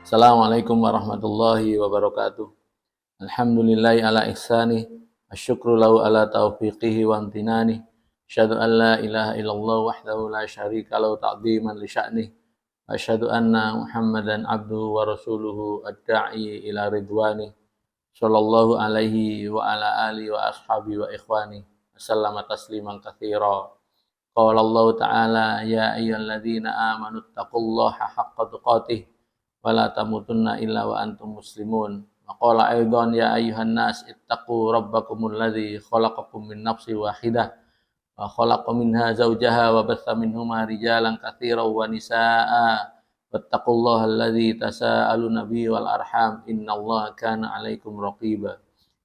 Assalamualaikum warahmatullahi wabarakatuh. Alhamdulillahi ala ihsanih, asyukru lahu ala taufiqihi wa amtinani. Asyhadu an la ilaha illallah wahdahu la syarika lahu ta'dhiman li sya'nih. Asyhadu anna Muhammadan abduhu wa rasuluhu ad-da'i ila ridwani. Sallallahu alaihi wa ala alihi wa ashabi wa ikhwani. Wasallama tasliman katsira. Qala Allah ta'ala ya ayyuhalladzina amanu taqullaha haqqa tuqatih wa la tamutunna illa wa antum muslimun. Wa qala aidan ya ayyuhan nas ittaqu rabbakumul ladzi khalaqakum min nafsin wahidah wa khalaqa minha zawjaha wa batha minhuma rijalan katsiran wa nisaa'a wattaqullaha alladzi tasaaluna bihi wal arham innallaha kana 'alaikum raqiba.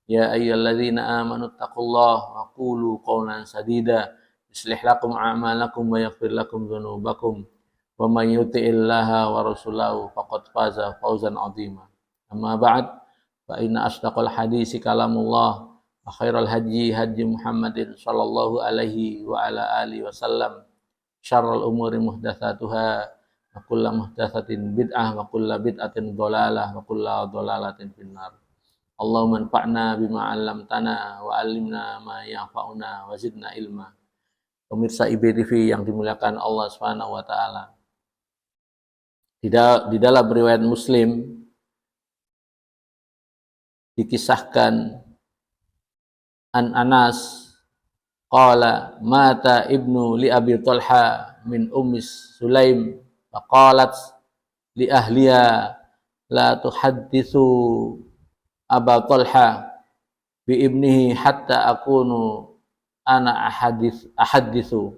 Ya ayyuhalladzina amanu taqullaha wa qulu qawlan sadida yuslih lakum a'malakum wa yaghfir lakum dzunubakum wa may yuti'illaha wa rasulahu faqad faza fawzan 'azima. Amma ba'd, fa inna asdaqal hadisi kalamullah wa khairal hadyi hadyi Muhammadin sallallahu alaihi wa ala alihi wasallam. Syarrul umuri muhdatsatuha wa kullu muhdatsatin bid'ah wa kullu bid'atin dhalalah wa kullu dhalalatin finnar. Allahumma anfa'na bima 'allamtana wa 'allimna ma yanfa'una wa zidna ilma. Pemirsa IBTV yang dimuliakan Allah Subhanahu wa taala. Di dalam riwayat Muslim dikisahkan an Anas qala mata ibnu li Abi Talha min Ummis Sulaim faqalat li ahliya la tuhadditsu Aba Talha bi ibnihi hatta akunu ana ahaditsu.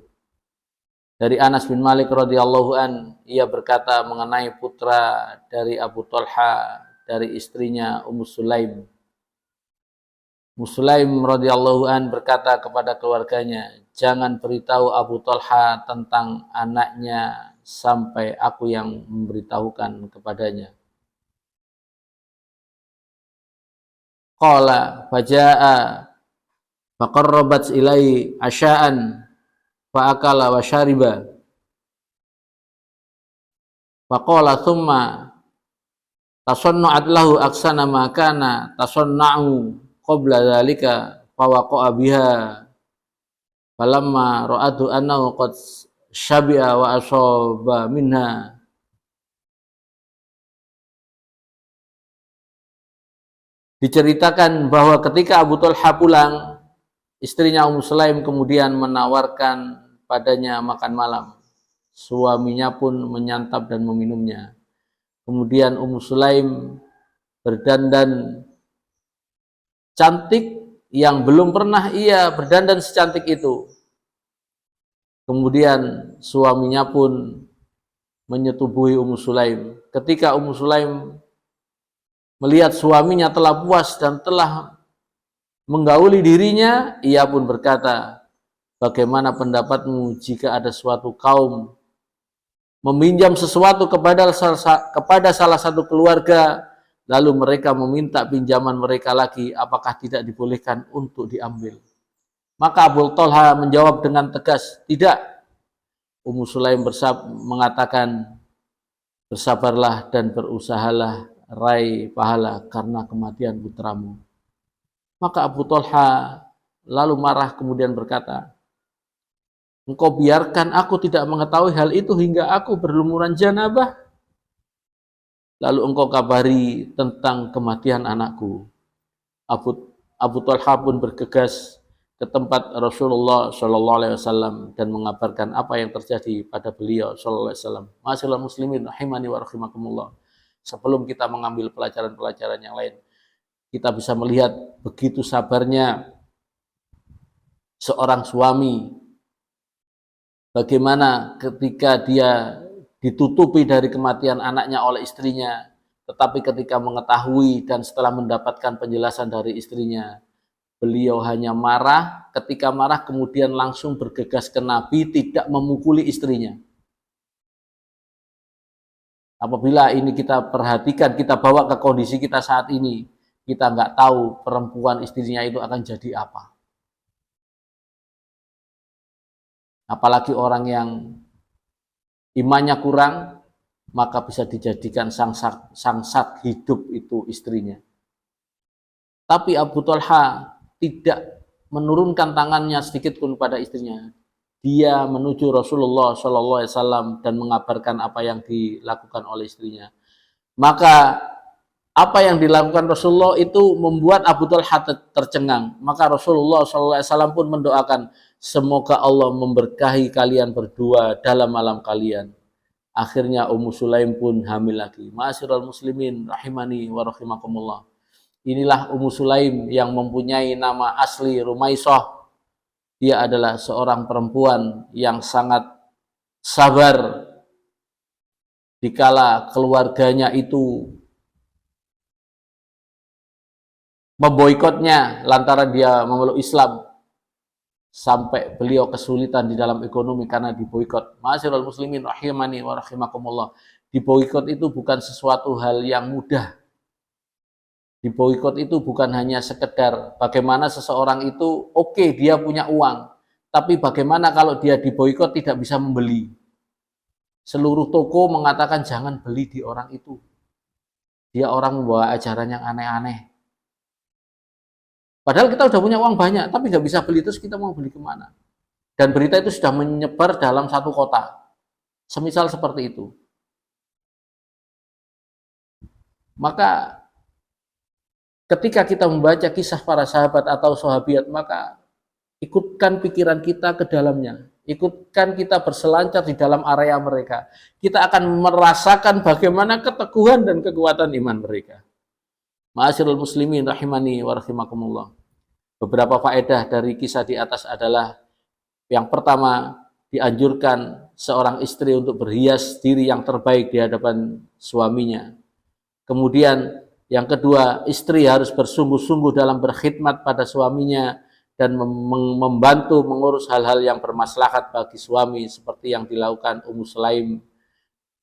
Dari Anas bin Malik radhiyallahu an, ia berkata mengenai putra dari Abu Talha dari istrinya Ummu Sulaim. Ummu Sulaim radhiyallahu an berkata kepada keluarganya, "Jangan beritahu Abu Talha tentang anaknya sampai aku yang memberitahukan kepadanya." Qala fajaa faqarrabat ilai asya'an fa'akala wa syariba faqala thumma tasanna'at lahu aksana ma kana tasanna'u qabla dzalika fawaqa'a biha falamma ra'atu annahu qad syabi'a wa asaba minha Diceritakan bahwa ketika Abu Talha pulang, istrinya Ummu Sulaim kemudian menawarkan padanya makan malam. Suaminya pun menyantap dan meminumnya. Kemudian Ummu Sulaim berdandan cantik yang belum pernah ia berdandan secantik itu. Kemudian suaminya pun menyetubuhi Ummu Sulaim. Ketika Ummu Sulaim melihat suaminya telah puas dan telah menggauli dirinya, ia pun berkata, "Bagaimana pendapatmu jika ada suatu kaum meminjam sesuatu kepada salah satu keluarga, lalu mereka meminta pinjaman mereka lagi, apakah tidak dibolehkan untuk diambil?" Maka Abu Talha menjawab dengan tegas, "Tidak." Ummu Sulaim mengatakan, "Bersabarlah dan berusahalah raih pahala karena kematian putramu." Maka Abu Talha lalu marah kemudian berkata, "Engkau biarkan aku tidak mengetahui hal itu hingga aku berlumuran janabah, lalu engkau kabari tentang kematian anakku." Abu Talha pun bergegas ke tempat Rasulullah Shallallahu Alaihi Wasallam dan mengabarkan apa yang terjadi pada beliau Shallallahu Alaihi Wasallam. Ma'asyiral muslimin rahimani wa rahimakumullah. Sebelum kita mengambil pelajaran-pelajaran yang lain, kita bisa melihat begitu sabarnya seorang suami, bagaimana ketika dia ditutupi dari kematian anaknya oleh istrinya, tetapi ketika mengetahui dan setelah mendapatkan penjelasan dari istrinya, beliau hanya marah. Ketika marah kemudian langsung bergegas ke Nabi, tidak memukuli istrinya. Apabila ini kita perhatikan, kita bawa ke kondisi kita saat ini, kita nggak tahu perempuan istrinya itu akan jadi apa. Apalagi orang yang imannya kurang, maka bisa dijadikan sangsat hidup itu istrinya. Tapi Abu Talha tidak menurunkan tangannya sedikit pun pada istrinya. Dia menuju Rasulullah SAW dan mengabarkan apa yang dilakukan oleh istrinya. Maka apa yang dilakukan Rasulullah itu membuat Abu Talha tercengang. Maka Rasulullah SAW pun mendoakan, semoga Allah memberkahi kalian berdua dalam malam kalian. Akhirnya Ummu Sulaim pun hamil lagi. Ma'asyiral muslimin rahimani wa rahimakumullah. Inilah Ummu Sulaim yang mempunyai nama asli Rumaisah. Dia adalah seorang perempuan yang sangat sabar dikala keluarganya itu memboikotnya lantaran dia memeluk Islam. Sampai beliau kesulitan di dalam ekonomi karena diboikot. Ma'asyiral muslimin rahimani wa rahimakumullah. Diboikot itu bukan sesuatu hal yang mudah. Diboikot itu bukan hanya sekedar bagaimana seseorang itu oke, dia punya uang, tapi bagaimana kalau dia diboikot tidak bisa membeli. Seluruh toko mengatakan jangan beli di orang itu. Dia orang membawa ajaran yang aneh-aneh. Padahal kita sudah punya uang banyak, tapi nggak bisa beli, terus kita mau beli kemana? Dan berita itu sudah menyebar dalam satu kota. Semisal seperti itu. Maka ketika kita membaca kisah para sahabat atau sahabiat, maka ikutkan pikiran kita ke dalamnya. Ikutkan kita berselancar di dalam area mereka. Kita akan merasakan bagaimana keteguhan dan kekuatan iman mereka. Ma'asyiral muslimin rahimani wa rahimakumullah. Beberapa faedah dari kisah di atas adalah yang pertama, dianjurkan seorang istri untuk berhias diri yang terbaik di hadapan suaminya. Kemudian yang kedua, istri harus bersungguh-sungguh dalam berkhidmat pada suaminya dan membantu mengurus hal-hal yang bermaslahat bagi suami seperti yang dilakukan Ummu Sulaim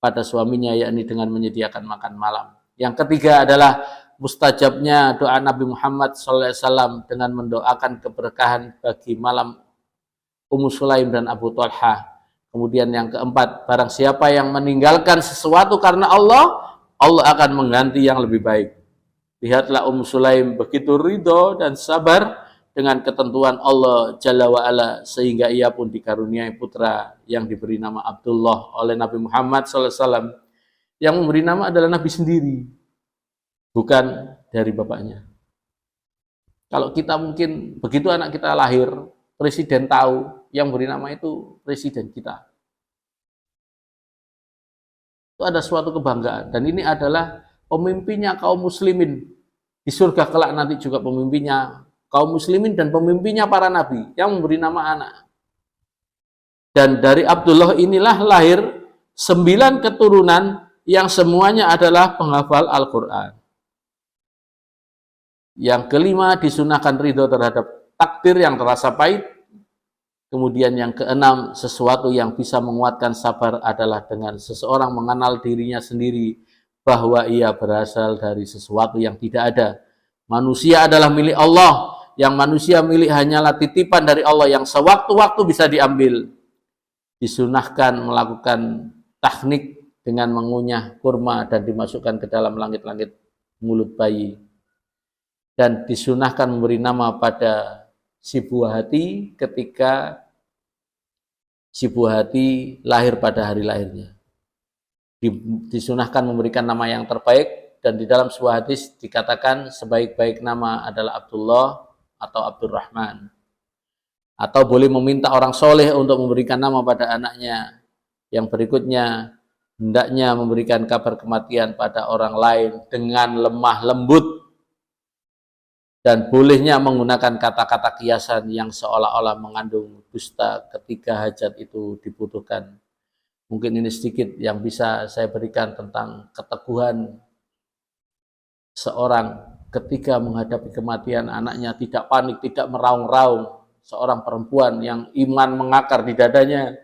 pada suaminya, yakni dengan menyediakan makan malam. Yang ketiga adalah mustajabnya doa Nabi Muhammad SAW dengan mendoakan keberkahan bagi malam Ummu Sulaim dan Abu Talha. Kemudian yang keempat, barang siapa yang meninggalkan sesuatu karena Allah, Allah akan mengganti yang lebih baik. Lihatlah Ummu Sulaim begitu ridho dan sabar dengan ketentuan Allah Jalla wa'ala, sehingga ia pun dikaruniai putra yang diberi nama Abdullah oleh Nabi Muhammad SAW. Yang memberi nama adalah Nabi sendiri, bukan dari bapaknya. Kalau kita mungkin begitu anak kita lahir, presiden tahu, yang beri nama itu presiden kita. Itu ada suatu kebanggaan. Dan ini adalah pemimpinnya kaum muslimin. Di surga kelak nanti juga pemimpinnya kaum muslimin dan pemimpinnya para nabi yang memberi nama anak. Dan dari Abdullah inilah lahir 9 keturunan yang semuanya adalah penghafal Al-Quran. Yang kelima, disunahkan ridho terhadap takdir yang terasa pahit. Kemudian yang keenam, sesuatu yang bisa menguatkan sabar adalah dengan seseorang mengenal dirinya sendiri bahwa ia berasal dari sesuatu yang tidak ada. Manusia adalah milik Allah, yang manusia milik hanyalah titipan dari Allah yang sewaktu-waktu bisa diambil. Disunahkan melakukan teknik dengan mengunyah kurma dan dimasukkan ke dalam langit-langit mulut bayi. Dan disunahkan memberi nama pada si buah hati ketika si buah hati lahir pada hari lahirnya. Disunahkan memberikan nama yang terbaik, dan di dalam sebuah hadis dikatakan sebaik-baik nama adalah Abdullah atau Abdurrahman. Atau boleh meminta orang soleh untuk memberikan nama pada anaknya. Yang berikutnya, hendaknya memberikan kabar kematian pada orang lain dengan lemah lembut, dan bolehnya menggunakan kata-kata kiasan yang seolah-olah mengandung dusta ketika hajat itu dibutuhkan. Mungkin ini sedikit yang bisa saya berikan tentang keteguhan seorang ketika menghadapi kematian anaknya, tidak panik, tidak meraung-raung. Seorang perempuan yang iman mengakar di dadanya,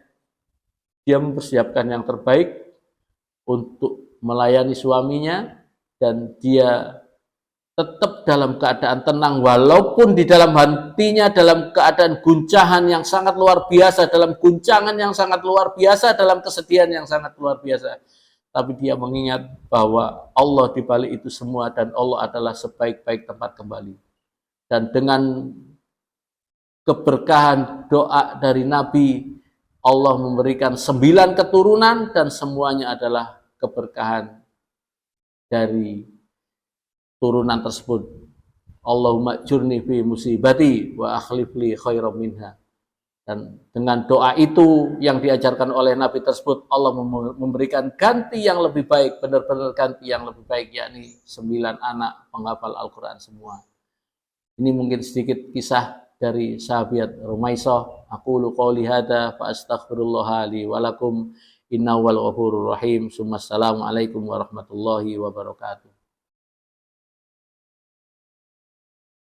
dia mempersiapkan yang terbaik untuk melayani suaminya, dan dia tetap dalam keadaan tenang, walaupun di dalam hatinya dalam keadaan guncangan yang sangat luar biasa, dalam guncangan yang sangat luar biasa, dalam kesedihan yang sangat luar biasa. Tapi dia mengingat bahwa Allah di balik itu semua dan Allah adalah sebaik-baik tempat kembali. Dan dengan keberkahan doa dari Nabi, Allah memberikan 9 keturunan dan semuanya adalah keberkahan dari turunan tersebut. Allahumma jurni fi musibati wa akhlif li khairam minha. Dan dengan doa itu yang diajarkan oleh Nabi tersebut, Allah memberikan ganti yang lebih baik, benar-benar ganti yang lebih baik, yakni 9 anak penghafal Al-Quran semua. Ini mungkin sedikit kisah dari sahabat Rumaisah. Aqulu qouli hadza fa astaghfirullah li wa lakum innahu wal ghafurur rahim. Assalamualaikum warahmatullahi wabarakatuh.